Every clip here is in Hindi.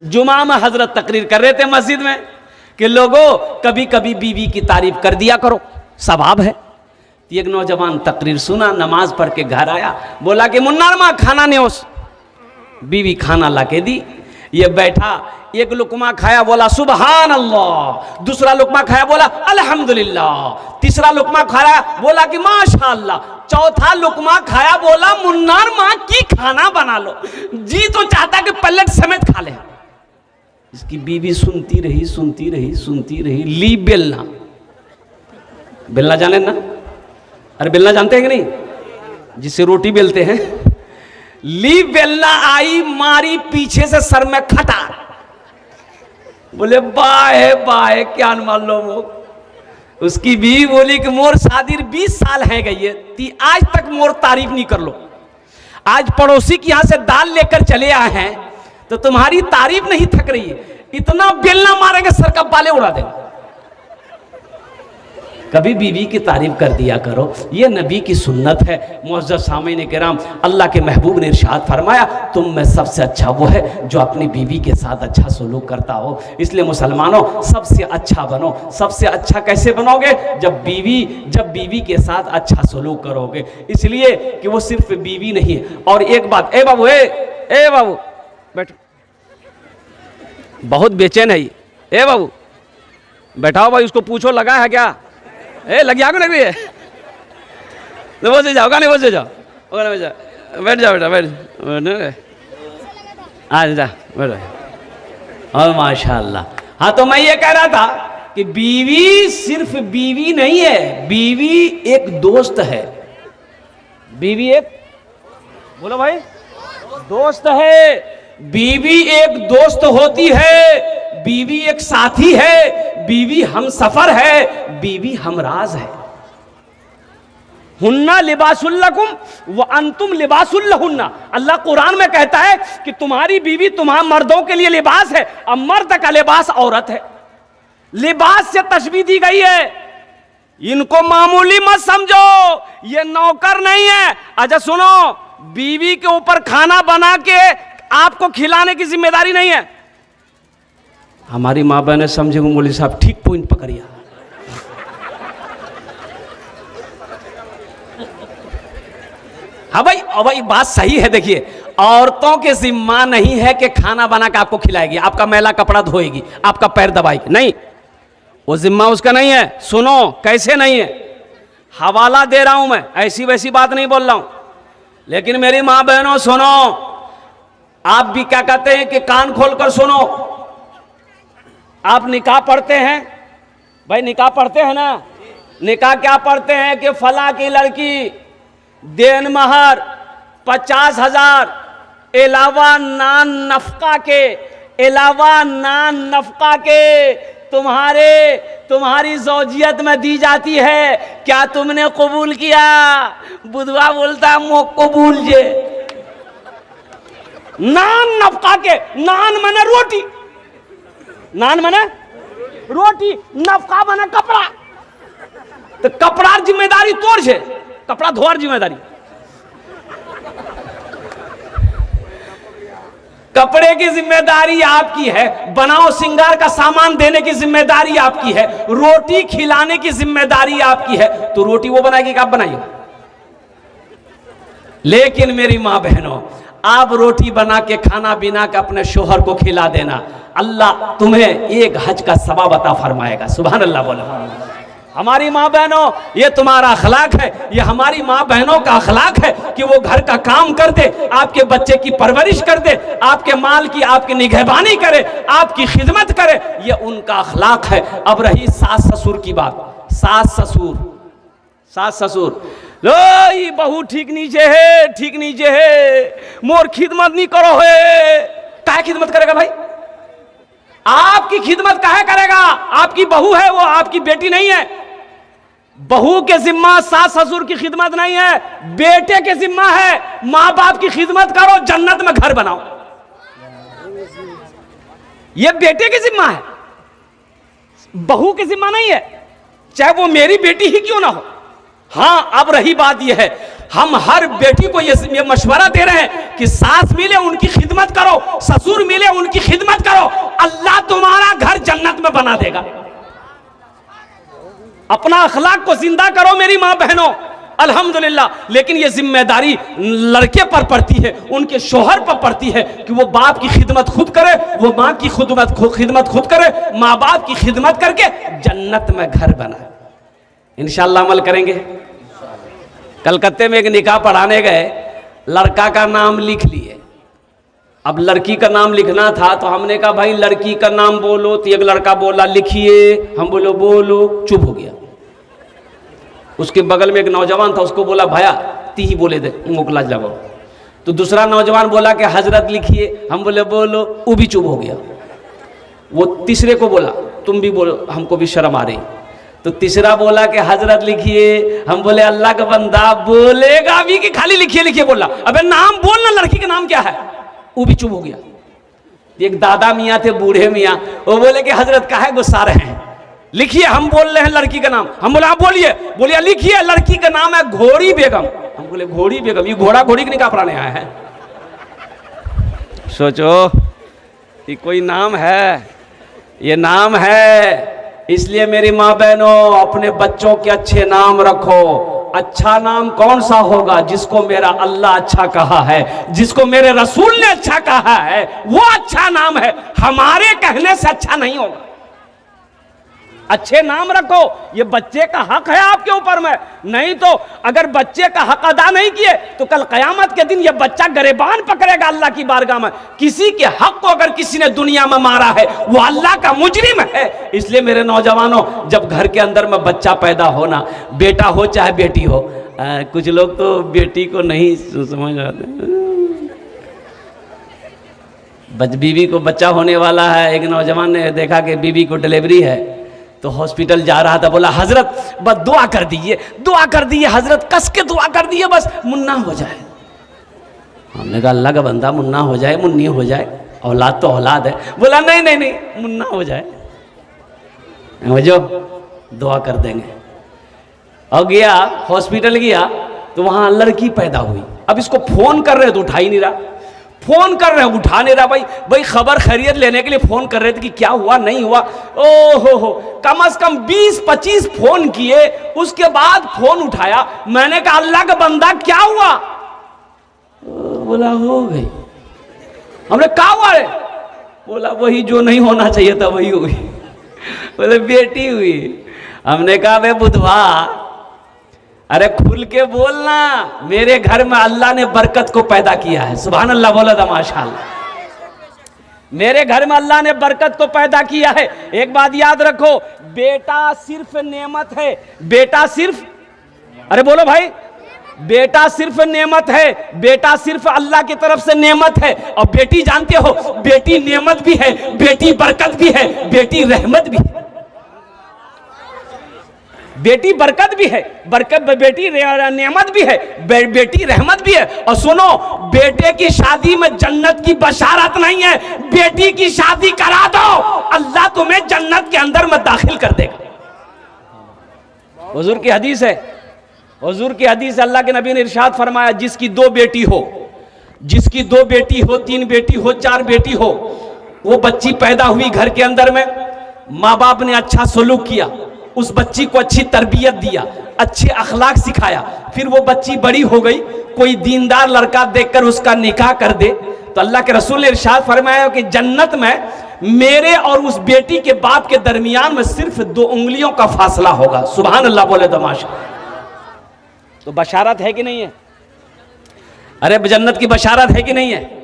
जुमा में हजरत तकरीर कर रहे थे मस्जिद में कि लोगों कभी कभी बीवी की तारीफ कर दिया करो, सवाब है। एक नौजवान तकरीर सुना, नमाज पढ़ के घर आया, बोला कि मुन्नार माँ खाना नहीं होस। बीवी खाना ला के दी, ये बैठा, एक लुकमा खाया, बोला सुबहान अल्लाह, दूसरा लुकमा खाया, बोला अल्हम्दुलिल्लाह, तीसरा लुकमा खाया, बोला कि माशाअल्लाह, चौथा लुकमा खाया, बोला मुन्नार माँ की खाना बना लो, जी तो चाहता कि पलट समेत खा ले। इसकी बीवी सुनती रही सुनती रही सुनती रही, ली बेलना, बेलना जाने ना, अरे बेलना जानते हैं कि नहीं, जिससे रोटी बेलते हैं, ली बेलना आई, मारी पीछे से सर में खटा, बोले बाहे बाहे क्या मान लो वो। उसकी बीवी बोली कि मोर शादी 20 साल है गई है, आज तक मोर तारीफ नहीं कर लो, आज पड़ोसी के यहां से दाल लेकर चले आए हैं तो तुम्हारी तारीफ नहीं थक रही है, इतना बेलना मारेंगे सर का बाले उड़ा देंगे। कभी बीवी की तारीफ कर दिया करो, ये नबी की सुन्नत है। मुअज़्ज़ज़ सामीन किराम, अल्लाह के महबूब ने इरशाद फरमाया, तुम में सबसे अच्छा वो है जो अपनी बीवी के साथ अच्छा सलूक करता हो। इसलिए मुसलमानों सबसे अच्छा बनो। सबसे अच्छा कैसे बनोगे? जब बीवी के साथ अच्छा सलूक करोगे। इसलिए कि वो सिर्फ बीवी नहीं है। और एक बात, ए बाबू, ए बाबू बैठो, बहुत बेचैन है ये, ए बाबू बैठाओ भाई, उसको पूछो लगा है क्या, लग जाओ लग रही है तो वो से जाओ, गाने वो से जाओ, बैठ जाओ बेटा, बैठ आ जा बैठो। और माशाल्लाह, हाँ तो मैं ये कह रहा था कि बीवी सिर्फ बीवी नहीं है, बीवी एक दोस्त है। बीवी एक, बोलो भाई, दोस्त है। बीवी एक दोस्त होती है, बीवी एक साथी है, बीवी हम सफर है, बीवी हमराज है। हुन्ना लिबासुल लकुम व अंतुम लिबासुल लहुन्ना। अल्लाह कुरान में कहता है कि तुम्हारी बीवी तुम्हारे मर्दों के लिए लिबास है, और मर्द का लिबास औरत है। लिबास से तशबीह दी गई है। इनको मामूली मत समझो, ये नौकर नहीं है। अच्छा सुनो, बीवी के ऊपर खाना बना के आपको खिलाने की जिम्मेदारी नहीं है। हमारी मां बहने समझे, मौलवी साहब ठीक पॉइंट पकड़िया। हाँ भाई, अब भाई बात सही है। देखिए, औरतों के जिम्मा नहीं है कि खाना बना के आपको खिलाएगी, आपका मैला कपड़ा धोएगी, आपका पैर दबाएगी, नहीं, वो जिम्मा उसका नहीं है। सुनो कैसे नहीं है, हवाला दे रहा हूं मैं, ऐसी वैसी बात नहीं बोल रहा हूं। लेकिन मेरी मां बहनों सुनो, आप भी क्या कहते हैं कि कान खोलकर सुनो। आप निकाह पढ़ते हैं भाई, निकाह पढ़ते हैं ना, निकाह क्या पढ़ते हैं कि फला की लड़की देन महर 50,000 अलावा नान नफका के तुम्हारी ज़ौजियत में दी जाती है। क्या तुमने कबूल किया? बुधवा बोलता मो कबूल जे। नान नफका के, नान मने रोटी, नान मने रोटी, नफका मने कपड़ा। तो कपड़ा जिम्मेदारी तोड़ छे, कपड़ा धोर जिम्मेदारी। कपड़े की जिम्मेदारी आपकी है, बनाओ सिंगार का सामान देने की जिम्मेदारी आपकी है, रोटी खिलाने की जिम्मेदारी आपकी है। तो रोटी वो बनाएगी कि आप बनाइए? लेकिन मेरी मां बहनों, आप रोटी बना के खाना बिना के अपने शोहर को खिला देना, अल्लाह तुम्हें एक हज का सवाब अता फरमाएगा। सुभान अल्लाह बोलो। हमारी माँ बहनों, ये तुम्हारा अखलाक है, ये हमारी माँ बहनों का अखलाक है कि वो घर का काम कर दे, आपके बच्चे की परवरिश कर दे, आपके माल की आपकी निगहबानी करे, आपकी खिदमत करे, ये उनका अखलाक है। अब रही सास ससुर की बात। सास ससुर लो, ये बहू ठीक नीचे है, मोर खिदमत नहीं करो है। क्या खिदमत करेगा भाई? आपकी खिदमत काहे करेगा? आपकी बहू है, वो आपकी बेटी नहीं है। बहू के जिम्मा सास ससुर की खिदमत नहीं है, बेटे के जिम्मा है। माँ बाप की खिदमत करो, जन्नत में घर बनाओ, ये बेटे की जिम्मा है, बहू की जिम्मा नहीं है, चाहे वो मेरी बेटी ही क्यों ना हो। हाँ, अब रही बात यह है, हम हर बेटी को ये मशवरा दे रहे हैं कि सास मिले उनकी खिदमत करो, ससुर मिले उनकी खिदमत करो, अल्लाह तुम्हारा घर जन्नत में बना देगा। अपना अखलाक को जिंदा करो मेरी मां बहनों, अल्हम्दुलिल्लाह। लेकिन ये जिम्मेदारी लड़के पर पड़ती है, उनके शोहर पर पड़ती है कि वो बाप की खिदमत खुद करे, वो माँ की खिदमत खुद करे, माँ बाप की खिदमत करके जन्नत में घर बनाए। इंशाअल्लाह अमल करेंगे। कलकत्ते में एक निकाह पढ़ाने गए, लड़का का नाम लिख लिए। अब लड़की का नाम लिखना था तो हमने कहा भाई लड़की का नाम बोलो, तो एक लड़का बोला लिखिए, हम बोलो बोलो, चुप हो गया। उसके बगल में एक नौजवान था, उसको बोला भैया ती ही बोले दे, मुकला लगाओ। तो दूसरा नौजवान बोला कि हजरत लिखिए, हम बोले बोलो, वो भी चुप हो गया। वो तीसरे को बोला तुम भी बोलो, हमको भी शर्म आ रही। तो तीसरा बोला कि हजरत लिखिए, हम बोले अल्लाह का बंदा बोलेगा भी कि खाली लिखिए लिखिए बोला, अबे नाम बोलना, लड़की का नाम क्या है। वो भी चुप हो गया। एक दादा मियाँ थे, बूढ़े मियाँ, वो बोले कि हजरत काहे गुस्सा रहे हैं, लिखिए, हम बोल रहे हैं लड़की का नाम। हम बोले आप बोलिए। बोलिए लिखिए, लड़की का नाम है घोड़ी बेगम। हम बोले घोड़ी बेगम, ये घोड़ा घोड़ी की निकाह पढ़ाने आया है। सोचो ये कोई नाम है, ये नाम है। इसलिए मेरी माँ बहनों, अपने बच्चों के अच्छे नाम रखो। अच्छा नाम कौन सा होगा? जिसको मेरा अल्लाह अच्छा कहा है, जिसको मेरे रसूल ने अच्छा कहा है, वो अच्छा नाम है। हमारे कहने से अच्छा नहीं होगा। अच्छे नाम रखो, ये बच्चे का हक है आपके ऊपर में। नहीं तो अगर बच्चे का हक अदा नहीं किए तो कल कयामत के दिन ये बच्चा गरेबान पकड़ेगा अल्लाह की बारगाह में। किसी के हक को अगर किसी ने दुनिया में मारा है, वो अल्लाह का मुजरिम है। इसलिए मेरे नौजवानों, जब घर के अंदर में बच्चा पैदा होना, बेटा हो चाहे बेटी हो, कुछ लोग तो बेटी को नहीं समझ आते, बीवी को बच्चा होने वाला है। एक नौजवान ने देखा कि बीवी को डिलीवरी है, तो हॉस्पिटल जा रहा था, बोला हजरत बस दुआ कर दीजिए, दुआ कर दीजिए हजरत, कस के दुआ कर दीजिए, बस मुन्ना हो जाए। हमने कहा अल्लाह का बंदा, मुन्ना हो जाए, मुन्नी हो जाए, औलाद तो औलाद है। बोला नहीं नहीं नहीं, मुन्ना हो जाए, जो दुआ कर देंगे। और गया हॉस्पिटल, गया तो वहां लड़की पैदा हुई। अब इसको फोन कर रहे तो उठा ही नहीं रहा, फोन कर रहे हैं उठा नहीं रहा। भाई खबर खैरियत लेने के लिए फोन कर रहे थे कि क्या हुआ नहीं हुआ। ओहो, कम से कम 20-25 फोन किए, उसके बाद फोन उठाया। मैंने कहा अल्लाह का बंदा क्या हुआ? बोला हो गई। हमने कहा हुआ है? बोला वही जो नहीं होना चाहिए था वही हुई। बोले बेटी हुई। हमने कहा वे बुधवा, अरे खुल के बोलना, मेरे घर में अल्लाह ने बरकत को पैदा किया है। सुभान अल्लाह बोला था माशाअल्लाह। मेरे घर में अल्लाह ने बरकत को पैदा किया है। एक बात याद रखो, बेटा सिर्फ नेमत है। बेटा सिर्फ, अरे बोलो भाई, बेटा सिर्फ नेमत है। बेटा सिर्फ अल्लाह की तरफ से नेमत है। और बेटी जानते हो, बेटी नेमत भी है, बेटी बरकत भी है, बेटी रहमत भी है। बेटी बरकत भी है, बेटी नेमत भी है, बेटी रहमत भी है। और सुनो, बेटे की शादी में जन्नत की बशारत नहीं है। बेटी की शादी करा दो, अल्लाह तुम्हें जन्नत के अंदर में दाखिल कर देगा। हुजूर की हदीस है, हुजूर की हदीस, अल्लाह के नबी ने इरशाद फरमाया, जिसकी 2 बेटी हो, जिसकी 2 बेटी हो, 3 बेटी हो, 4 बेटी हो, वो बच्ची पैदा हुई घर के अंदर में, माँ बाप ने अच्छा सलूक किया, उस बच्ची को अच्छी तरबियत दिया, अच्छे अखलाक सिखाया, फिर वो बच्ची बड़ी हो गई, कोई दीनदार लड़का देखकर उसका निकाह कर दे, तो अल्लाह के रसूल ने इरशाद फरमाया कि जन्नत में मेरे और उस बेटी के बाप के दरमियान में सिर्फ 2 उंगलियों का फासला होगा। सुभान अल्लाह बोले तो माशाअल्लाह। तो बशारत है कि नहीं है? अरे जन्नत की बशारत है कि नहीं है?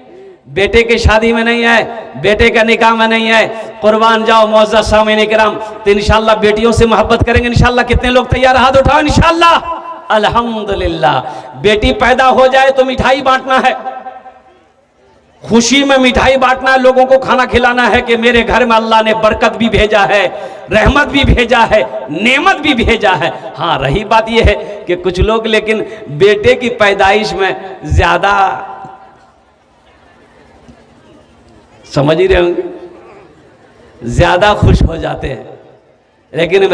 बेटे की शादी में नहीं है, बेटे का निकाह में नहीं है। कुर्बान जाओ मौजूद सामीन किराम, तो इंशाअल्लाह बेटियों से मोहब्बत करेंगे इंशाअल्लाह। कितने लोग तैयार? हाथ उठाओ इंशाअल्लाह। अल्हम्दुलिल्लाह। बेटी पैदा हो जाए तो मिठाई बांटना है, खुशी में मिठाई बांटना है, लोगों को खाना खिलाना है कि मेरे घर में अल्लाह ने बरकत भी भेजा है, रहमत भी भेजा है, नेमत भी भेजा है। हाँ, रही बात यह है कि कुछ लोग लेकिन बेटे की पैदाइश में ज्यादा, समझ ही रहे होंगे, ज्यादा खुश हो जाते हैं। लेकिन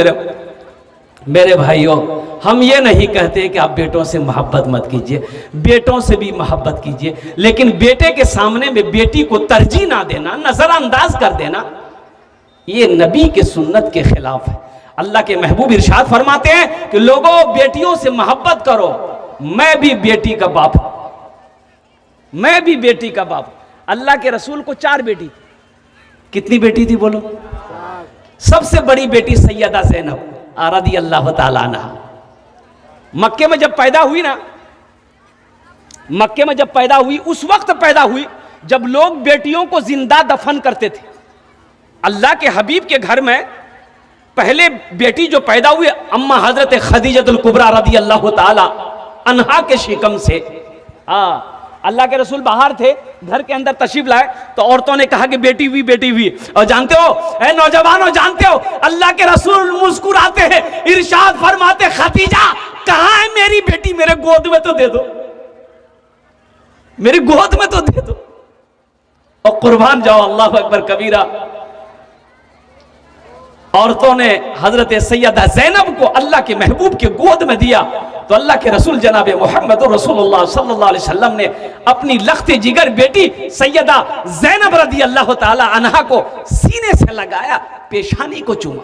मेरे भाइयों, हम ये नहीं कहते कि आप बेटों से मोहब्बत मत कीजिए, बेटों से भी मोहब्बत कीजिए, लेकिन बेटे के सामने में बेटी को तरजीह ना देना, नजरअंदाज कर देना, ये नबी के सुन्नत के खिलाफ है। अल्लाह के महबूब इरशाद फरमाते हैं कि लोगों बेटियों से मोहब्बत करो, मैं भी बेटी का बाप हूं, मैं भी बेटी का बाप हूं। अल्लाह के रसूल को 4 बेटी, कितनी बेटी थी बोलो? सबसे बड़ी बेटी सैयदा ज़ैनब रज़ी अल्लाह ताला अन्हा। मक्के में जब पैदा हुई ना, मक्के में जब पैदा हुई, उस वक्त पैदा हुई जब लोग बेटियों को जिंदा दफन करते थे। अल्लाह के हबीब के घर में पहले बेटी जो पैदा हुई अम्मा हजरत खदीजतुल कुबरा रज़ी अल्लाह ताला अन्हा के शिकम से। अल्लाह के रसूल बाहर थे, घर के अंदर तशरीफ लाए तो औरतों ने कहा कि बेटी हुई, बेटी हुई। और जानते हो ए नौजवानों, जानते हो अल्लाह के रसूल मुस्कुराते हैं, इरशाद फरमाते खदीजा कहां है मेरी बेटी, मेरे गोद में तो दे दो, मेरी गोद में तो दे दो। और कुर्बान जाओ, अल्लाह अकबर कबीरा। औरतों ने हजरत सैयदा ज़ैनब को अल्लाह के महबूब के गोद में दिया तो अल्लाह के रसूल जनाब मोहम्मद रसूलुल्लाह सल्लल्लाहु अलैहि वसल्लम ने अपनी लख्ते जिगर बेटी सैयदा ज़ैनब रज़ी अल्लाह ताला अन्हा को सीने से लगाया, पेशानी को चूमा।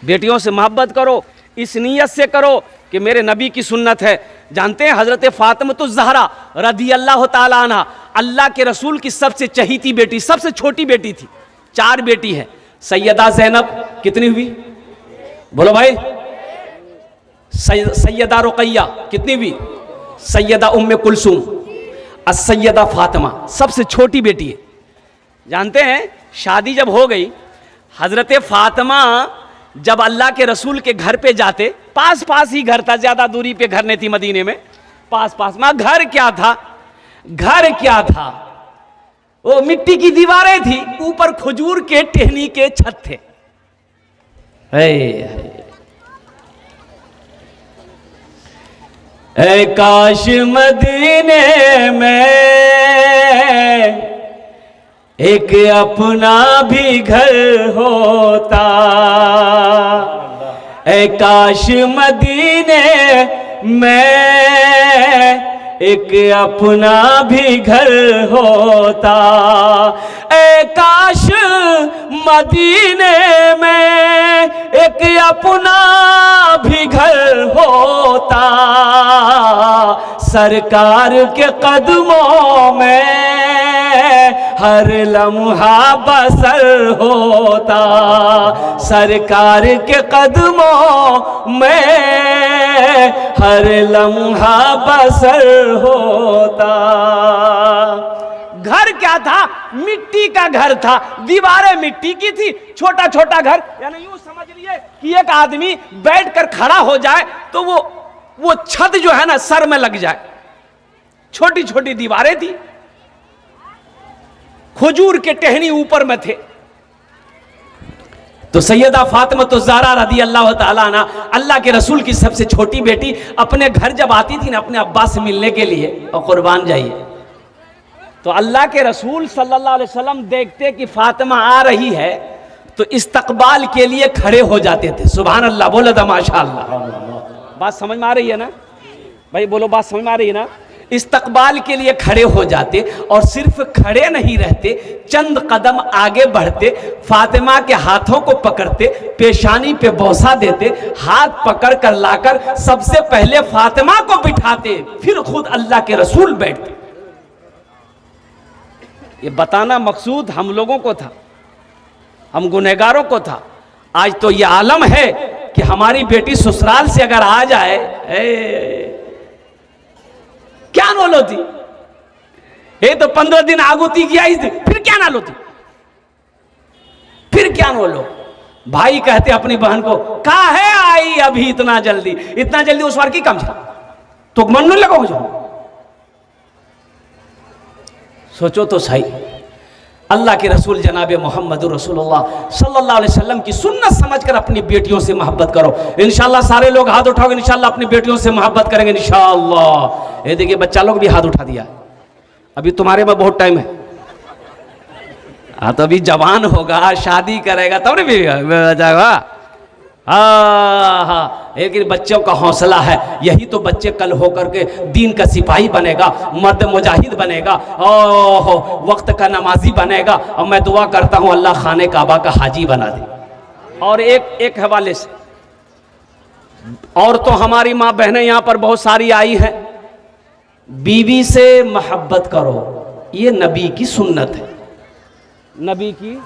बेटियों से मोहब्बत करो, इस नीयत से करो कि मेरे नबी की सुन्नत है। जानते हैं हजरत फातिमा ज़हरा रज़ी अल्लाह ताला अन्हा अल्लाह के रसूल की सबसे चहीती बेटी, सबसे छोटी बेटी थी। 4 बेटी है। सैयदा ज़ैनब कितनी हुई बोलो भाई? सैयदा रुक़ैया कितनी हुई? सैयदा उम्मे कुलसूम, सैयदा फातिमा सबसे छोटी बेटी है। जानते हैं शादी जब हो गई, हजरत फातिमा जब अल्लाह के रसूल के घर पे जाते, पास पास ही घर था, ज्यादा दूरी पे घर नहीं थी मदीने में, पास पास में। घर क्या था? घर क्या था? वो मिट्टी की दीवारें थी, ऊपर खजूर के टहनी के छत थे। ऐ काश मदीने में एक अपना भी घर होता, ऐ काश मदीने में एक अपना भी घर होता, ऐ काश मदीने में एक अपना भी घर होता, सरकार के कदमों में हर लम्हा बसर होता, सरकार के कदमों में हर लम्हा बसर होता। घर क्या था? मिट्टी का घर था, दीवारें मिट्टी की थी, छोटा छोटा घर। यानी यूं समझ लिए कि एक आदमी बैठकर खड़ा हो जाए तो वो छत जो है ना सर में लग जाए। छोटी छोटी दीवारें थी, खजूर के टहनी ऊपर में थे। तो सैयदा फातिमा तो ज़हरा रज़ी अल्लाह ताला अन्हा अल्लाह के रसूल की सबसे छोटी बेटी अपने घर जब आती थी ना अपने अब्बा से मिलने के लिए, और कुर्बान जाइए, तो अल्लाह के रसूल सल्लल्लाहु अलैहि वसल्लम देखते कि फातिमा आ रही है तो इस्तकबाल के लिए खड़े हो जाते थे। सुभान अल्लाह, बोलो तो माशाअल्लाह। बात समझ में आ रही है ना भाई? बोलो, बात समझ में आ रही है ना? इस्तकबाल के लिए खड़े हो जाते और सिर्फ खड़े नहीं रहते, चंद कदम आगे बढ़ते, फातिमा के हाथों को पकड़ते, पेशानी पे बोसा देते, हाथ पकड़ कर लाकर सबसे पहले फातिमा को बिठाते, फिर खुद अल्लाह के रसूल बैठते। ये बताना मकसूद हम लोगों को था, हम गुनहगारों को था। आज तो ये आलम है कि हमारी बेटी ससुराल से अगर आ जाए, क्या नोल होती? ये तो 15 दिन आगुती गया, फिर क्या नाल होती? फिर क्या नोलो? भाई कहते अपनी बहन को, कहा है आई अभी इतना जल्दी, इतना जल्दी उस बार की कम था तो मन नहीं लगा जाओ। सोचो तो सही, अल्लाह के रसूल जनाब मोहम्मद रसूलुल्लाह सल्लल्लाहु अलैहि वसल्लम की सुन्नत समझकर अपनी बेटियों से मोहब्बत करो। इंशाअल्लाह सारे लोग हाथ उठाओगे, इंशाअल्लाह अपनी बेटियों से मोहब्बत करेंगे इंशाअल्लाह। ये देखिए बच्चा लोग भी हाथ उठा दिया, अभी तुम्हारे में बहुत टाइम है। हाँ तो अभी जवान होगा, शादी करेगा तब नहीं जाएगा। हाँ, लेकिन बच्चों का हौसला है, यही तो बच्चे कल होकर के दीन का सिपाही बनेगा, मर्द मुजाहिद बनेगा, ओह वक्त का नमाजी बनेगा। और मैं दुआ करता हूँ अल्लाह खाने काबा का हाजी बना दे। और एक हवाले से, और तो हमारी माँ बहनें यहाँ पर बहुत सारी आई हैं, बीवी से मोहब्बत करो, ये नबी की सुन्नत है, नबी की।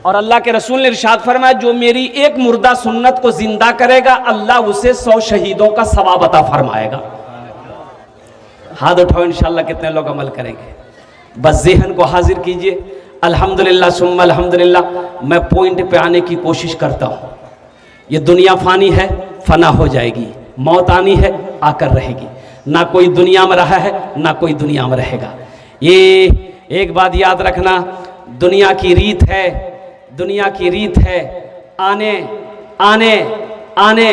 और अल्लाह के रसूल ने इरशाद फरमाया, जो मेरी एक मुर्दा सुन्नत को जिंदा करेगा अल्लाह उसे 100 शहीदों का सवाब अता फरमाएगा। हाथ उठाओ, इंशाअल्लाह कितने लोग अमल करेंगे। बस ज़हन को हाजिर कीजिए। अल्हम्दुलिल्लाह सुम्मा अल्हम्दुलिल्लाह। मैं पॉइंट पे आने की कोशिश करता हूँ। ये दुनिया फानी है, फना हो जाएगी, मौत आनी है, आकर रहेगी। ना कोई दुनिया में रहा है, ना कोई दुनिया में रहेगा। ये एक बात याद रखना, दुनिया की रीत है, दुनिया की रीत है, आने आने आने,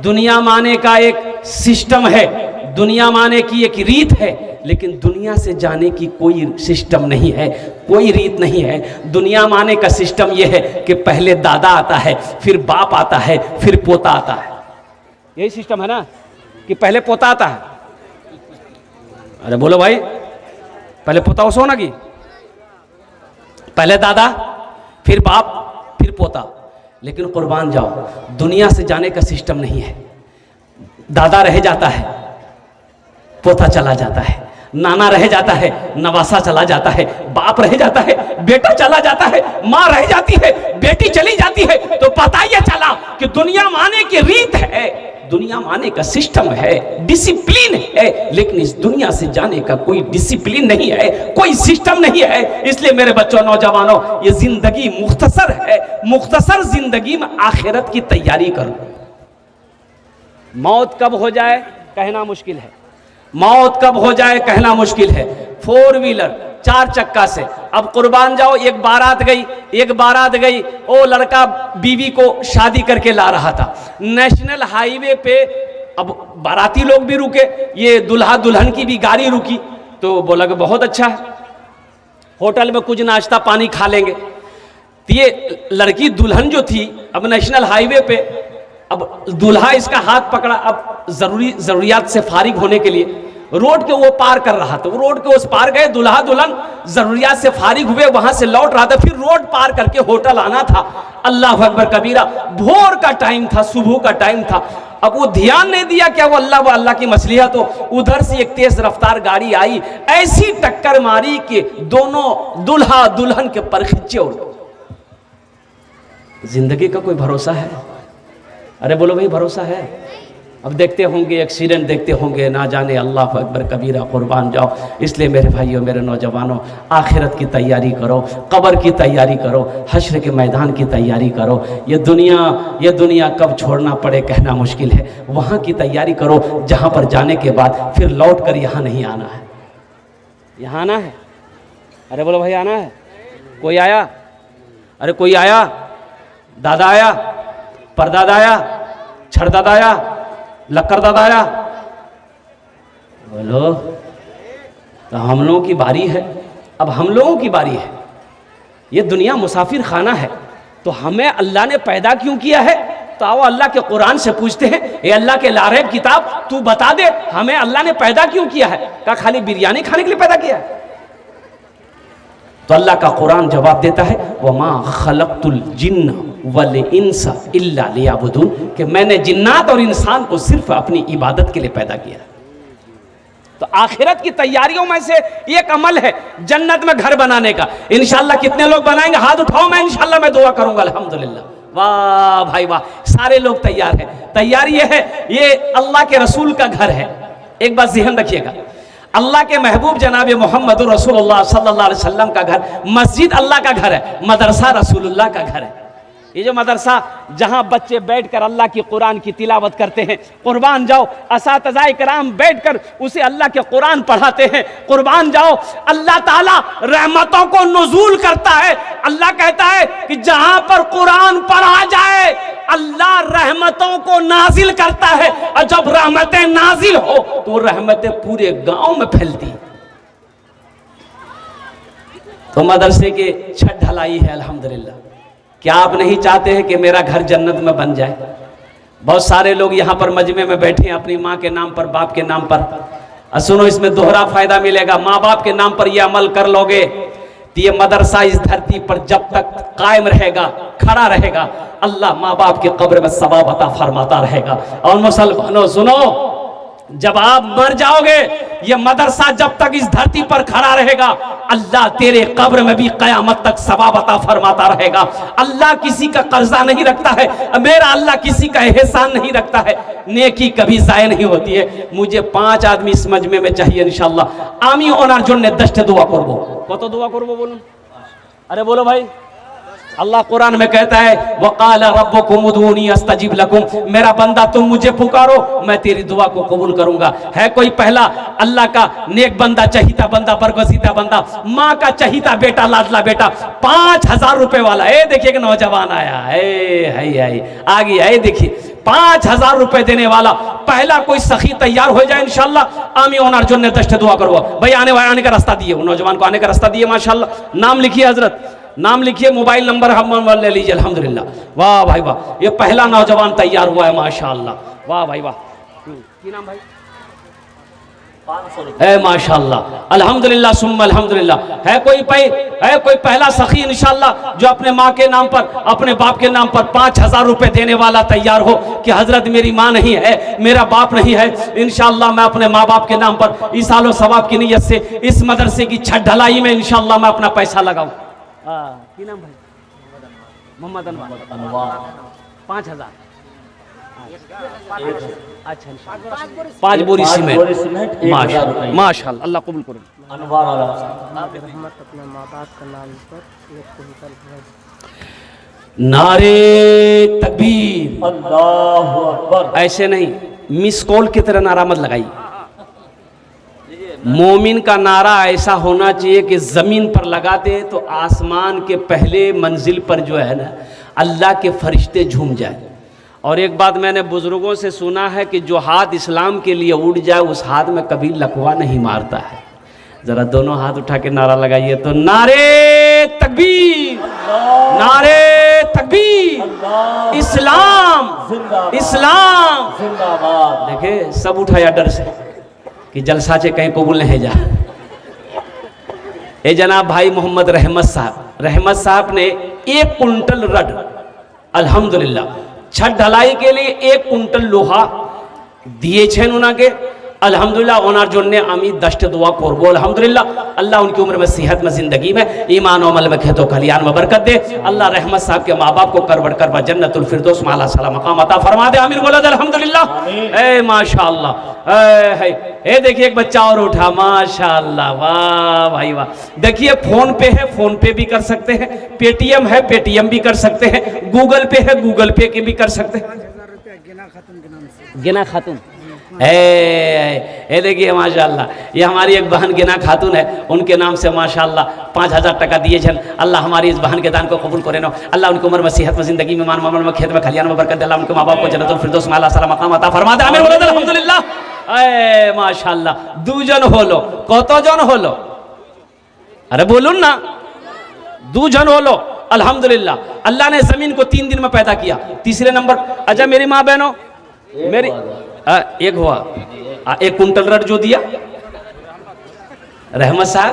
दुनिया में आने का एक सिस्टम है, दुनिया में आने की एक रीत है, लेकिन दुनिया से जाने की कोई सिस्टम नहीं है, कोई रीत नहीं है। दुनिया में आने का सिस्टम यह है कि पहले दादा आता है, फिर बाप आता है, फिर पोता आता है। यही सिस्टम है ना, कि पहले पोता आता है। अरे बोलो भाई, पहले पोता उसो ना, की पहले दादा, फिर बाप, फिर पोता। लेकिन कुर्बान जाओ, दुनिया से जाने का सिस्टम नहीं है। दादा रह जाता है, पोता चला जाता है, नाना रह जाता है, नवासा चला जाता है, बाप रह जाता है, बेटा चला जाता है, माँ रह जाती है, बेटी चली जाती है। तो पता ये चला कि दुनिया माने की रीत है, दुनिया माने का सिस्टम है, डिसिप्लिन है, लेकिन इस दुनिया से जाने का कोई डिसिप्लिन नहीं है, कोई सिस्टम नहीं है। इसलिए मेरे बच्चों, नौजवानों, ये जिंदगी मुख्तसर है, मुख्तसर जिंदगी में आखिरत की तैयारी करो। मौत कब हो जाए कहना मुश्किल है, मौत कब हो जाए कहना मुश्किल है। 4 व्हीलर 4 चक्का से अब कुर्बान जाओ, एक बारात गई, वो लड़का बीवी को शादी करके ला रहा था, नेशनल हाईवे पे। अब बाराती लोग भी रुके, ये दुल्हा दुल्हन की भी गाड़ी रुकी, तो बोला कि बहुत अच्छा है, होटल में कुछ नाश्ता पानी खा लेंगे। तो ये लड़की दुल्हन जो थी, अब नेशनल हाईवे पे, अब दूल्हा इसका हाथ पकड़ा, अब जरूरियात से फारिग होने के लिए रोड के वो पार कर रहा था, वो रोड के उस पार गए, दुल्हा दुल्हन जरूरियात से फारिग हुए, वहां से लौट रहा था, फिर रोड पार करके होटल आना था। अल्लाह अकबर कबीरा, भोर का टाइम था, सुबह का टाइम था। अब वो ध्यान नहीं दिया क्या वो अल्लाह की मसलिहत हो। उधर से एक तेज रफ्तार गाड़ी आई, ऐसी टक्कर मारी कि दोनों दुल्हा दुल्हन के पर खिंचे उड़। जिंदगी का कोई भरोसा है? अरे बोलो भाई, भरोसा है? अब देखते होंगे एक्सीडेंट, देखते होंगे, ना जाने, अल्लाह अकबर कबीरा, कुर्बान जाओ। इसलिए मेरे भाइयों, मेरे नौजवानों, आखिरत की तैयारी करो, कब्र की तैयारी करो, हश्र के मैदान की तैयारी करो। ये दुनिया कब छोड़ना पड़े कहना मुश्किल है। वहाँ की तैयारी करो जहाँ पर जाने के बाद फिर लौट कर यहाँ नहीं आना है। यहाँ आना है? अरे बोलो भाई, आना है? कोई आया? अरे कोई आया? दादा आया, परदादा आया, छड़दादा आया, लक्कर दादा आया? बोलो। तो हम लोगों की बारी है, अब हम लोगों की बारी है। ये दुनिया मुसाफिर खाना है, तो हमें अल्लाह ने पैदा क्यों किया है? तो आओ अल्लाह के कुरान से पूछते हैं, ये अल्लाह के लारेब किताब, तू बता दे हमें अल्लाह ने पैदा क्यों किया है? क्या खाली बिरयानी खाने के लिए पैदा किया है? तो अल्लाह का कुरान जवाब देता है, वमा खलक़तुल जिन्न वल इंसा इल्ला लियाबुदून, कि मैंने जिन्नात और इंसान को सिर्फ अपनी इबादत के लिए पैदा किया। तो आखिरत की तैयारियों में से एक अमल है जन्नत में घर बनाने का। इंशाअल्लाह कितने लोग बनाएंगे? हाथ उठाओ, मैं इंशाअल्लाह मैं दुआ करूंगा। अल्हम्दुलिल्लाह, वाह भाई वाह, सारे लोग तैयार हैं। तैयारी ये है, ये अल्लाह के रसूल का घर है। एक बात ज़हन रखिएगा, अल्लाह के महबूब जनाब मोहम्मद रसूलुल्लाह सल्लल्लाहु अलैहि वसल्लम का घर, मस्जिद अल्लाह का घर है, मदरसा रसूलुल्लाह का घर है। ये जो मदरसा जहां बच्चे बैठकर अल्लाह की कुरान की तिलावत करते हैं, कुर्बान जाओ, असातिज़ाए किराम बैठकर उसे अल्लाह के कुरान पढ़ाते हैं, कुर्बान जाओ, अल्लाह ताला रहमतों को नुज़ूल करता है। अल्लाह कहता है कि जहां पर कुरान पढ़ा जाए अल्लाह रहमतों को नाजिल करता है, और जब रहमतें नाजिल हो तो रहमतें पूरे गांव में फैलती। तो मदरसे के छत ढलाई है अल्हम्दुलिल्लाह, क्या आप नहीं चाहते हैं कि मेरा घर जन्नत में बन जाए? बहुत सारे लोग यहाँ पर मजमे में बैठे हैं अपनी माँ के नाम पर, बाप के नाम पर। सुनो, इसमें दोहरा फायदा मिलेगा। माँ बाप के नाम पर यह अमल कर लोगे तो ये मदरसा इस धरती पर जब तक कायम रहेगा, खड़ा रहेगा, अल्लाह माँ बाप के कब्र में सवाब अता फरमाता रहेगा। और मुसलमानों सुनो, जब आप मर जाओगे, ये मदरसा जब तक इस धरती पर खड़ा रहेगा, अल्लाह तेरे कब्र में भी कयामत तक सवाब अता फरमाता रहेगा। अल्लाह किसी का कर्जा नहीं रखता है, मेरा अल्लाह किसी का एहसान नहीं रखता है। नेकी कभी जाया नहीं होती है। मुझे 5 आदमी इस मजमे में चाहिए इंशाल्लाह। आमी ओनार जन्य 10 दुआ करबो। कत दुआ करबो बोलूं? अरे बोलो भाई। अल्लाह कुरान में कहता है वक़ाल रब्बुकुम उदूनी अस्तजिब लकुम, मेरा बंदा तुम मुझे पुकारो, मैं तेरी दुआ को कबूल करूंगा। है कोई पहला अल्लाह का नेक बंदा, चहीता बंदा, बरगजीदा बंदा, माँ का चहीता बेटा, लाडला बेटा, 5000 रुपए वाला। देखिए एक नौजवान आया है, आ गया है, देखिए 5000 रुपए देने वाला पहला कोई सखी तैयार हो जाए इंशाल्लाह। आमी ओनार जो ने 10 दुआ करो भाई। आने का रास्ता दिए, नौजवान को आने का रास्ता दिए माशाल्लाह। नाम लिखिए हजरत, नाम लिखिए, मोबाइल नंबर हम ले लीजिए। अल्हम्दुलिल्लाह, वाह भाई वाह, ये पहला नौजवान तैयार हुआ है माशाल्लाह। वाह भाई वाह। की नाम भाई? 500 रुपए माशाल्लाह। अल्हम्दुलिल्लाह सुम्मा अल्हम्दुलिल्लाह। है कोई पहला सखी इंशाल्लाह जो अपने माँ के नाम पर, अपने बाप के नाम पर 5000 रुपए देने वाला तैयार हो कि हजरत मेरी माँ नहीं है, मेरा बाप नहीं है, इंशाल्लाह मैं अपने माँ बाप के नाम पर इस सालों सवाब की नीयत से इस मदरसे की छत ढलाई में इंशाल्लाह मैं अपना पैसा लगाऊं। की नाम भाई? मोहम्मद अनवर। 5000। अच्छा, 5 बोरी सीमेंट माशाल्लाह। अल्लाह कबूल करे। अनवर अपने माँ बाप का नाम पर नारे तकबीर, अल्लाहु अकबर। ऐसे नहीं, मिस कॉल की तरह नारा मत लगाई। मोमिन का नारा ऐसा होना चाहिए कि ज़मीन पर लगा दे तो आसमान के पहले मंजिल पर जो है ना, अल्लाह के फरिश्ते झूम जाए। और एक बात मैंने बुज़ुर्गों से सुना है कि जो हाथ इस्लाम के लिए उठ जाए उस हाथ में कभी लकवा नहीं मारता है। ज़रा दोनों हाथ उठा के नारा लगाइए तो नारे तकबीर, नारे तकबीर, इस्लाम इस्लाम। देखे सब उठाया डर से कि जलसा से कहीं कबूल नहीं जा। ए जनाब भाई मोहम्मद रहमत साहब ने 1 कुंटल रड, अल्हम्दुलिल्लाह छत ढलाई के लिए 1 कुंटल लोहा दिए छेन उना के। अल्हम्दुलिल्लाह ओनार जोड़ने आमी 10 दुआ करबो। अल्हम्दुलिल्लाह अल्लाह उनकी उम्र में, सेहत में, जिंदगी में, ईमान अमल में, खेतों खलियान में बरकत दे। अल्लाह रहमत साहब के माँ बाप को करबड़ करबा जन्नतुल फिरदौस में आला साला मकाम अता फरमा दे। आमीन बोला अल्हम्दुलिल्लाह। ए माशाअल्लाह। ए देखिए एक बच्चा और उठा माशाअल्लाह, वाह भाई वाह। देखिए फोन पे है, फोन पे भी कर सकते हैं, पेटीएम है, पेटीएम भी कर सकते हैं, गूगल पे है, गूगल पे के भी कर सकते हैं। 5000 रुपया गिना खातून। देखिए माशाल्लाह, ये हमारी एक बहन गिना खातून है, उनके नाम से माशाल्लाह 5000 टका दिए छन। अल्लाह हमारी इस बहन के दान को कबूल करे नो। अल्लाह उनकी उम्र में, सेहत में, जिंदगी में, मान मामल में, खेत में, खलियान में बरकत दे। अल्लाह उनके माँ बाप को जन्नतुल फिरदौस में आला साला मकाम अता फरमा दे। आमीन बोलो अल्हम्दुलिल्लाह। ए माशाल्लाह, 2 जन होलो, कत जन होलो? अरे बोलून ना, 2 जन होलो। अल्हम्दुलिल्लाह अल्लाह ने जमीन को 3 दिन में पैदा किया। तीसरे नंबर, अच्छा मेरी माँ बहनों, मेरी 1 हुआ, 1 कुंटल रड जो दिया रहमत साहब।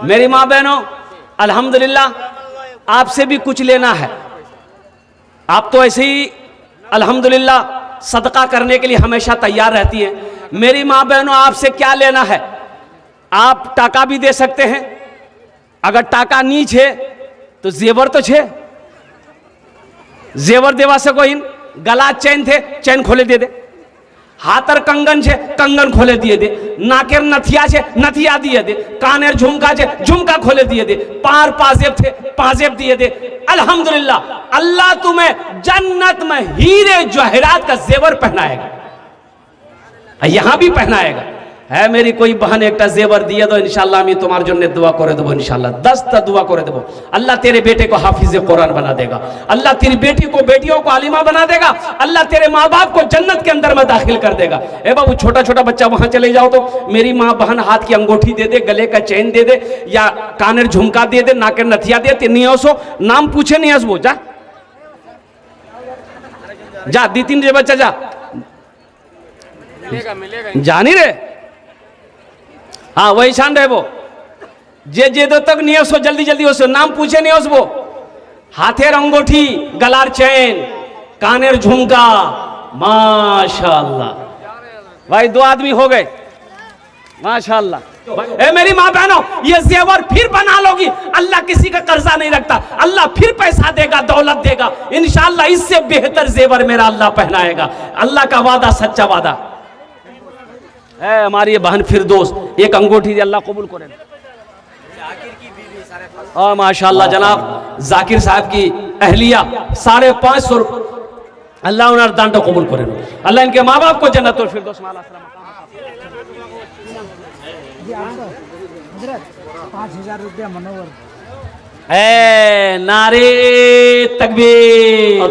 मेरी माँ बहनों अल्हम्दुलिल्लाह आपसे भी कुछ लेना है। आप तो ऐसे ही अल्हम्दुलिल्लाह सदका करने के लिए हमेशा तैयार रहती हैं। मेरी माँ बहनों आपसे क्या लेना है? आप टाका भी दे सकते हैं, अगर टाका नी छे तो जेवर तो छे, जेवर देवा सको इन। गला चैन थे, चैन खोले दे दे। हाथर कंगन छे, कंगन खोले दिए दे। नाकेर नथिया छे, नथिया दिए दे। कानेर झुमका छे, झुमका खोले दिए दे। पार पाजेब थे, पाजेब दिए दे। अल्हम्दुलिल्लाह अल्लाह तुम्हें जन्नत में हीरे जवाहरात का जेवर पहनाएगा, यहां भी पहनाएगा। है मेरी कोई बहन एक जेवर दिए दो इंशाल्लाह আমি তোমার জন্য দোয়া করে দেব इंशाल्लाह 10টা दुआ করে দেব अल्लाह तेरे बेटे को हाफिज कुरान बना देगा अल्लाह तेरी बेटी को बेटियों को आलिमा बना देगा अल्लाह तेरे माँ बाप को जन्नत के अंदर में दाखिल कर देगा। ए बाबू छोटा छोटा बच्चा वहां चले जाओ तो मेरी माँ बहन हाथ की अंगूठी दे दे गले का चेन दे दे या कानेर झुमका दे दे नाकेर नथिया दे नहीं हसो नाम पूछे नहीं हसबो जा जा दी तीन जे बच्चा जा जानी रे हाँ वही शान रहे वो जे दो तक नहीं हसो जल्दी जल्दी हसो नाम पूछे नहीं हसबो हाथेर अंगूठी गलार चैन कानेर झुमका माशाल्लाह भाई 2 आदमी हो गए माशाल्लाह। ए मेरी माँ बहनों ये जेवर फिर बना लोगी अल्लाह किसी का कर्जा नहीं रखता अल्लाह फिर पैसा देगा दौलत देगा इंशाल्लाह इससे बेहतर जेवर मेरा अल्लाह पहनाएगा अल्लाह का वादा सच्चा वादा है। हमारी ये बहन फिरदौस एक अंगूठी दे अल्लाह कबूल करे और माशाल्लाह जनाब जाकिर साहब की अहलिया 550 अल्लाह उन्हें दान तो कबूल करे अल्लाह इनके माँ बाप को जन्नतुल फिरदौस माला हजरत 5000 रुपया मनोवर नारे तकबीर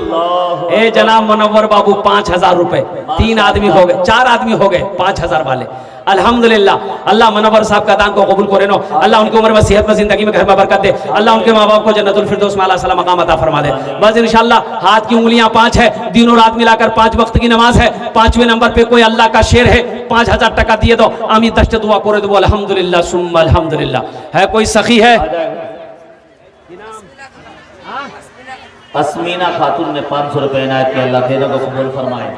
ए जनाब मनोवर बाबू 5000 रुपए 3 आदमी हो गए 4 आदमी हो गए 5000 वाले अल्हम्दुलिल्लाह अल्लाह मनोवर साहब का दान को कबूल करे नो अल्लाह उनकी उम्र में सेहत में जिंदगी में घर में बरकत दे अल्लाह उनके माँ बाप को जन्नतुल फिरदौस में आला मकाम अता फरमा दे। बस इंशाल्लाह हाथ की उंगलियां 5 है दिनों रात मिलाकर 5 वक्त की नमाज है 5वें नंबर पे कोई अल्लाह का शेर है 5000 टका दिए दो आमी 10 दुआ करे दो अल्हम्दुलिल्लाह सुम्मा अल्हम्दुलिल्लाह। है कोई सखी है अस्मीना खातून ने 500 रुपए इनायत किया अल्लाह देने को कबूल फरमाए।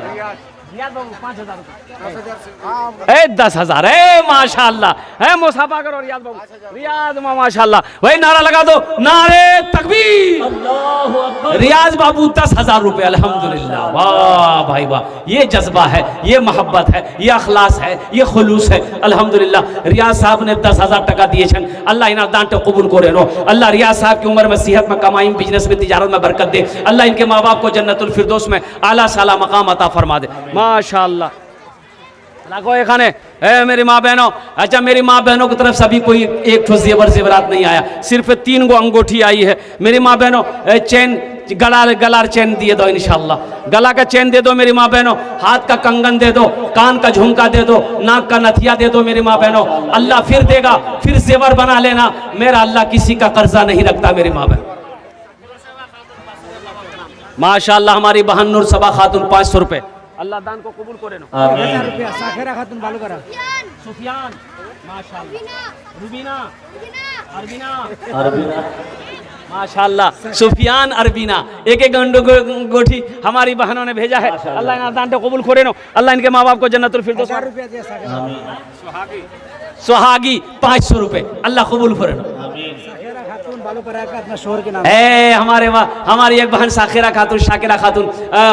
10,000 है माशाल्लाह है मुसाफा करो रियाज बाबू रियाज माशाल्लाह वही नारा लगा दो नारे तकबीर रियाज बाबू 10,000 रुपए अल्हम्दुलिल्लाह वाह भाई वाह ये जज्बा है ये मोहब्बत है ये अखलास है ये खुलूस है अल्हम्दुलिल्लाह। रियाज साहब ने 10,000 टका दिए छन अल्लाह इना दान तो कबूल करे नो अल्लाह रियाज साहब की उम्र में सेहत में कमाई में बिजनेस में तिजारत में बरकत दे अल्लाह इनके माँ बाप को जन्नतुल फिरदौस में आला साला मकाम अता फरमा दे माशाल्लाह। लागो एखाने ए मेरी माँ बहनों अच्छा मेरी माँ बहनों की तरफ सभी कोई एक ठो जेवरात नहीं आया सिर्फ 3 गो अंगूठी आई है। मेरी माँ बहनों चैन गलार चैन दिए दो इंशाल्लाह गला का चैन दे दो मेरी माँ बहनों हाथ का कंगन दे दो कान का झुमका दे दो नाक का नथिया दे दो मेरी माँ बहनों अल्लाह फिर देगा फिर जेवर बना लेना मेरा अल्लाह किसी का कर्जा नहीं रखता मेरी माँ बहन माशाल्लाह। हमारी बहन नूर सबा खातून 500 रुपए अल्लाह दान को कबूल करे नो 1000 रुपया साखेरा खातून बालू करा सुफियान माशाल्लाह रुबीना अरबीना माशाल्लाह सुफियान अरबीना एक गोठी हमारी बहनों ने भेजा है अल्लाह इन्हें दान तो कबूल करे नो अल्लाह इनके माँ बाप को जन्नतुल फिरदौस 1000 रुपया दिया साखेरा सुहागी 500 रुपए अल्लाह कबूल करे नो साखेरा खातून बालू करा का अपना शोहर के नाम हमारी एक बहन साखिरा खातून शाकिरा खातून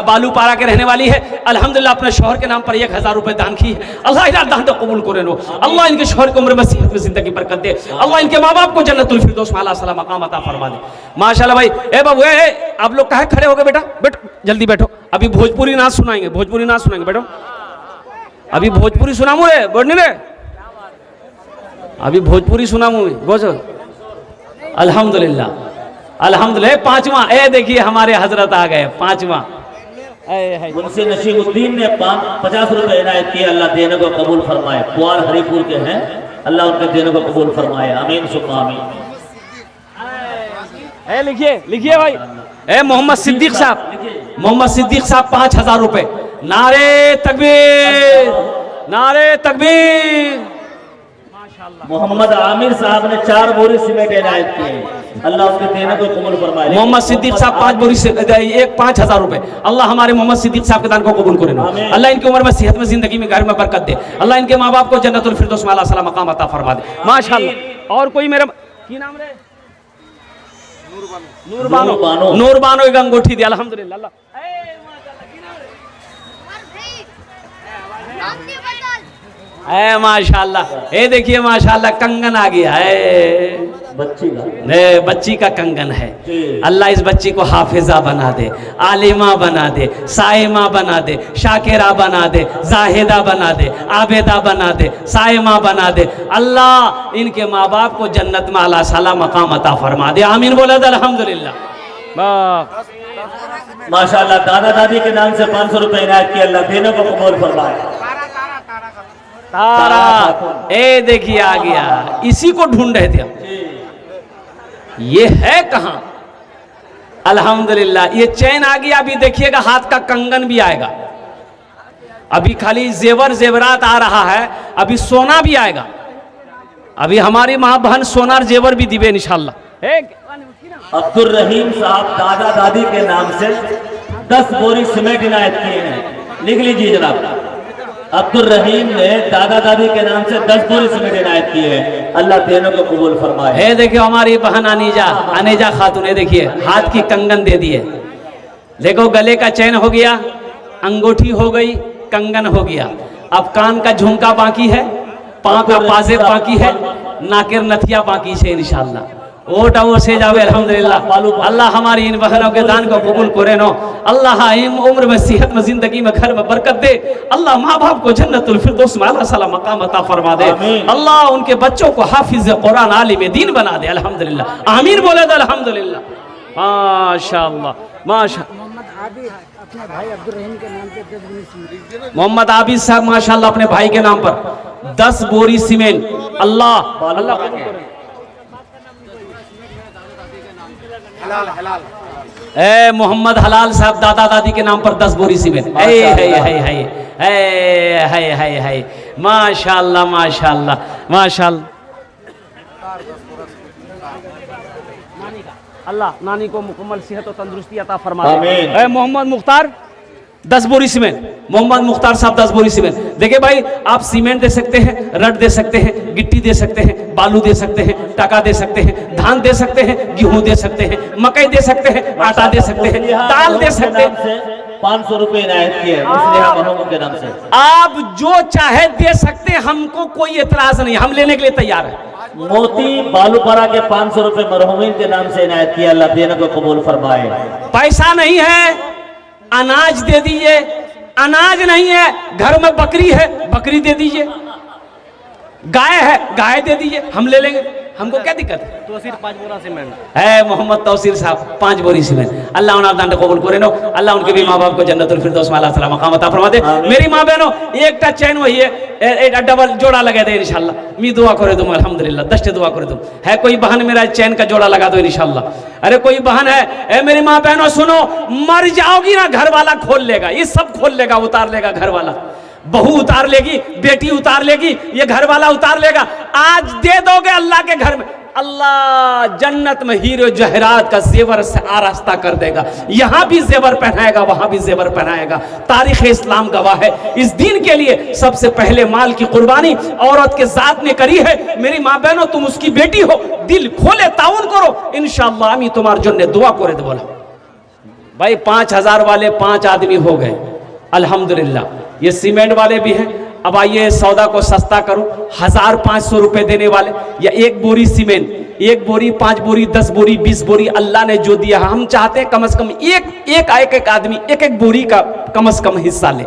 बालू पारा के रहने वाली है अल्हम्दुलिल्लाह अपने शोहर के नाम पर 1000 रुपए दान की है अल्लाह इनका दान तो कबूल करे नो अल्लाह इनके शोहर की उम्र में सेहत में जिंदगी बरकत दे अल्लाह इनके माँ बाप को जन्नतुल फिरदौस में आला साला मकाम अता फरमा दे माशाल्लाह। भाई ए बाबू आप लोग कहाँ खड़े हो गए बेटा बैठो जल्दी बैठो अभी भोजपुरी नाच सुनाएंगे बैठो अभी भोजपुरी सुनामू रे बोलने रे अभी भोजपुरी सुनामू बोझो अल्हम्दुलिल्लाह 5वां ए देखिए हमारे हजरत आ गए 5वां मुंशी नशीमुद्दीन ने 50 रुपए इनायत किए अल्लाह देने को कबूल फरमाए पुआर हरिपुर के हैं अल्लाह उनके देने को कबूल फरमाए आमीन सुम्मा आमीन। लिखिए भाई ए मोहम्मद सिद्दीक साहब 5000 रुपए नारे तकबीर मोहम्मद आमिर साहब ने 4 बोरी सीमेंट इनायत किए अल्लाह उसके देने को कबूल फरमाए। मोहम्मद सिद्दीक साहब 5 बोरी से 5000 रुपए अल्लाह हमारे मोहम्मद सिद्दीक साहब के दान को कबूल करे अल्लाह इनकी उम्र में सेहत में जिंदगी में घर में बरकत दे अल्लाह इनके माँ बाप को जन्नतुल फिरदौस में आला साला मकाम अता फरमा दे माशाल्लाह। और कोई मेरा की नाम रे नूरबानो एक अंगूठी दी अल्हम्दुलिल्लाह माशाल्लाह। ये देखिए माशाल्लाह कंगन आ गया है बच्ची का बच्ची का कंगन है। जी। अल्लाह इस बच्ची को हाफिजा बना दे, आलिमा बना दे, साइमा बना दे, शाकिरा बना दे, जाहिदा बना दे, आबेदा बना दे, साइमा बना दे। अल्लाह इनके माँ बाप को जन्नत में आला साला मकाम अता फरमा दे। आमीन बोला था अल्हम्दुलिल्लाह। माशाल्लाह दादा दादी के नाम से 500 रुपए इनायत किए, अल्लाह देने को कबूल फरमाए। तारा ए देखिए आ गया, इसी को ढूंढ रहे थे हम, ये है कहां? अल्हम्दुलिल्लाह ये चैन आ गया। अभी देखिएगा हाथ का कंगन भी आएगा, अभी खाली जेवर जेवरात आ रहा है, अभी सोना भी आएगा। अभी हमारी माँ बहन सोनार जेवर भी दिवे इंशाल्लाह। अब्दुल रहीम साहब दादा दादी के नाम से 10 बोरी सीमेंट इनायत किए हैं, लिख लीजिए जनाब। अब्दुल रहीम ने दादा दादी के नाम से 10 बोरी सीमेंट इनायत किए हैं, अल्लाह देने को कबूल फरमाए। है देखिए हमारी बहन अनेजा खातून ने देखिए हाथ की कंगन दे दिए, देखो गले का चैन हो गया, अंगूठी हो गई, कंगन हो गया। अब कान का झुमका बाकी है, पाँव का पाजेब बाकी है, नाकेर नथिया बाकी है इंशाल्लाह। ओटा वो से जावे अल्हम्दुलिल्लाह। अल्लाह हमारी इन बहनों के दान को कबूल करे नो। अल्लाह उम्र में सेहत में जिंदगी में घर में बरकत दे। अल्लाह माँ बाप को जन्नतुल फिरदौस में आला साला मकाम अता फरमा दे। अल्लाह उनके बच्चों को हाफिज कुरान आलिम दीन बना दे अल्हम्दुलिल्लाह। आमीन बोले दे अल्हम्दुलिल्लाह। माशाअल्लाह माशाअल्लाह। मोहम्मद आबिद अपने भाई अब्दुल रहीम के नाम पे 10 बोरी सीमेंट। मोहम्मद आबिद साहब माशाअल्लाह अपने भाई के नाम पर 10 बोरी सीमेंट। अल्लाह अल्लाह ए मोहम्मद हलाल साहब दादा दादी के नाम पर 10 बोरी सीमेंट। है माशाअल्लाह माशाअल्लाह माशाअल्लाह। अल्लाह नानी को मुकम्मल सेहत और तंदुरुस्ती अता फरमा दे। मोहम्मद मुख्तार 10 बोरी सीमेंट, मोहम्मद मुख्तार साहब 10 बोरी सीमेंट। देखिए भाई आप सीमेंट दे सकते हैं, रड दे सकते हैं, गिट्टी दे सकते हैं, बालू दे सकते हैं, टका दे सकते हैं, धान दे सकते हैं, गेहूं दे सकते हैं, मकई दे सकते हैं, आटा दे सकते हैं, दाल दे सकते हैं। 500 रुपए इनायत किए के नाम से। आप जो चाहे दे सकते हैं, हमको कोई एतराज नहीं, हम लेने के लिए तैयार है। मोती बालूपरा के 500 रुपए मरहूमीन के नाम से इनायत किया, अल्लाह देने को कबूल फरमाए। पैसा नहीं है, अनाज दे दीजिए। अनाज नहीं है, घर में बकरी है, बकरी दे दीजिए। गाय है, गाय दे दीजिए, हम ले लेंगे, हमको क्या दिक्कत है। तौसीर 5 बोरा सीमेंट है मोहम्मद तौसीर साहब 5 बोरी सीमेंट। अल्लाह उन्हें दान कबूल करे नो। अल्लाह उनके भी माँ बाप को जन्नतुल फिरदौस में आला साला मकाम अता फरमा दे। मेरी माँ बहनों एक टा चैन वही है, एक डबल जोड़ा लगा दे इंशाल्लाह। मैं दुआ करे दूं अल्हम्दुलिल्लाह, 10 दुआ करे दूं। है कोई बहन मेरा चैन का जोड़ा लगा दो इंशाल्लाह। अरे कोई बहन है, मेरी माँ बहनों सुनो, मर जाओगी ना घर वाला खोल लेगा, ये सब खोल लेगा, उतार लेगा घर वाला। बहू उतार लेगी, बेटी उतार लेगी, ये घर वाला उतार लेगा। आज दे दोगे अल्लाह के घर में, अल्लाह जन्नत में हीरो जहरात का जेवर से आरास्ता कर देगा। यहां भी जेवर पहनाएगा, वहां भी जेवर पहनाएगा। तारीख इस्लाम गवाह है। इस दिन के लिए सबसे पहले माल की कुर्बानी औरत के जात ने करी है। मेरी माँ बहनों तुम उसकी बेटी हो, दिल खोले ताउन करो, इंशाअल्लाह আমি তোমার জন্য दुआ করে দেব। भाई 5000 वाले 5 आदमी हो गए अल्हम्दुलिल्लाह। ये सीमेंट वाले भी हैं। अब आइए सौदा को सस्ता करो, 1500 रुपए देने वाले, या 1 बोरी सीमेंट, 1 बोरी, 5 बोरी, 10 बोरी, 20 बोरी, अल्लाह ने जो दिया हम चाहते हैं कम से कम एक आदमी एक बोरी का कम से कम हिस्सा ले,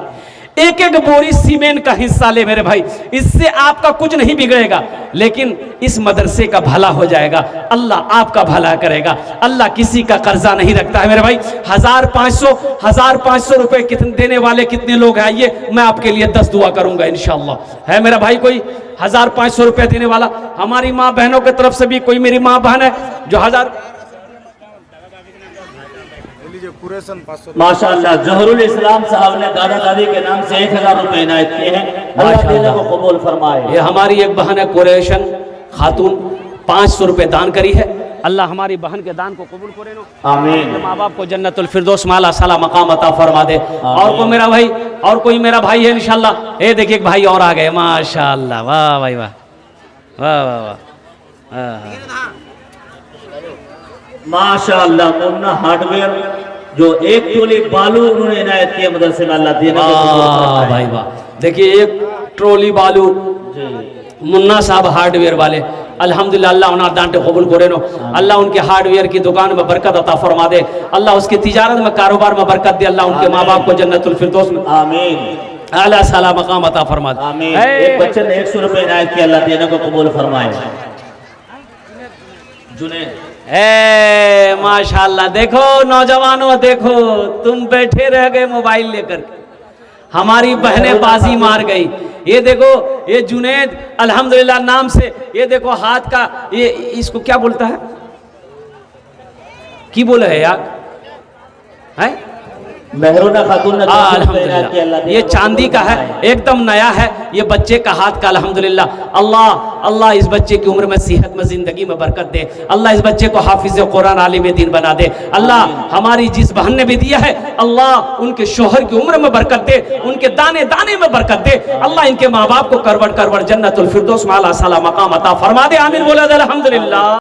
एक बोरी सीमेंट का हिस्सा ले मेरे भाई। इससे आपका कुछ नहीं बिगड़ेगा, लेकिन इस मदरसे का भला हो जाएगा। अल्लाह आपका भला करेगा। अल्लाह किसी का कर्जा नहीं रखता है मेरे भाई। 1500 रुपए कितने देने वाले कितने लोग हैं? आइए मैं आपके लिए 10 दुआ करूंगा इंशाअल्लाह। है मेरा भाई कोई 1500 रुपए देने वाला? हमारी माँ बहनों की तरफ से भी कोई मेरी माँ बहन है जो 1000 माशाअल्लाह। जहरुल इस्लाम साहब ने दादा दादी के नाम से 1000 रुपए इनायत किए हैं, अल्लाह देने को कबूल फरमाए। ये हमारी एक बहन है कुरैशन खातून, 500 रुपए दान करी है। अल्लाह हमारी बहन के दान को कबूल करे नो। आमीन। माँ बाप को जन्नतुल फिरदौस में आला साला मकाम अता फरमा दे। और को मेरा भाई, और कोई मेरा भाई है इंशाअल्लाह। ये देखिए एक भाई और आ गए माशाअल्लाह। वाह भाई वाह वाह वाह वाह माशाअल्लाह। मुन्ना हार्डवेयर जो 1 ट्रॉली बालू उन्होंने इनायत किया मदरसे में, अल्लाह देने को भाई वाह। देखिए 1 ट्रॉली बालू मुन्ना साहब हार्डवेयर वाले अल्हम्दुलिल्लाह अल्लाह उन्हें दांटे कबूल करे नो अल्लाह उनके हार्डवेयर की दुकान में बरकत अता फरमा दे अल्लाह उसकी तिजारत में कारोबार में बरकत दे अल्लाह उनके माँ बाप को जन्नतुल फिरदौस में आमीन आला साला मकाम अता फरमा दे आमीन। एक बच्चे ने 100 रुपए इनायत किया, अल्लाह देने को कबूल फरमाए। जुनैद ए माशाल्लाह, देखो नौजवानों, देखो तुम बैठे रह गए मोबाइल लेकर, हमारी बहनें बाजी मार गई। ये देखो ये जुनैद अल्हम्दुलिल्लाह नाम से, ये देखो हाथ का ये इसको क्या बोलता है, की बोले है यार, है मेहरूना खातून ने अल्हम्दुलिल्लाह, ये चांदी का है, एकदम नया है, ये बच्चे का हाथ का अल्हम्दुलिल्लाह। अल्लाह अल्लाह इस बच्चे की उम्र में सेहत में जिंदगी में बरकत दे, अल्लाह इस बच्चे को हाफिज कुरान आलिम दीन बना दे। अल्लाह हमारी जिस बहन ने भी दिया है अल्लाह उनके शोहर की उम्र में बरकत दे, उनके दाने दाने में बरकत दे। अल्लाह इनके माँ बाप को करवट करवट जन्नतुल फिरदौस में आला साला मकाम अता फरमा दे। आमीन बोला अल्हम्दुलिल्लाह।